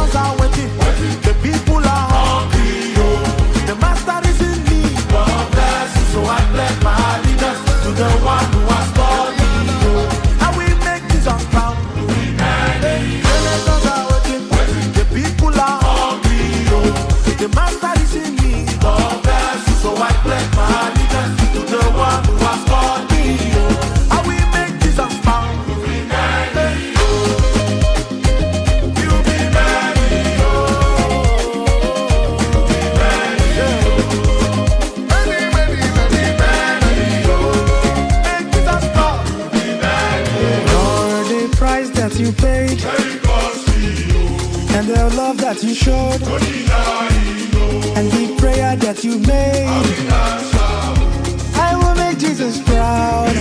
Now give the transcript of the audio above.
Generations are waiting. The people are hungry. Oh. The master is in need of blessing. So I pledge my allegiance to the one who has called me. Oh. And we make Jesus proud. Generations are waiting. The people are hungry. Oh. The master is in need of blessing. So I pledge my allegiance to the one who has called me. Oh. And we make Jesus proud. That you paid and the love that you showed and the prayer that you made, I will make Jesus proud.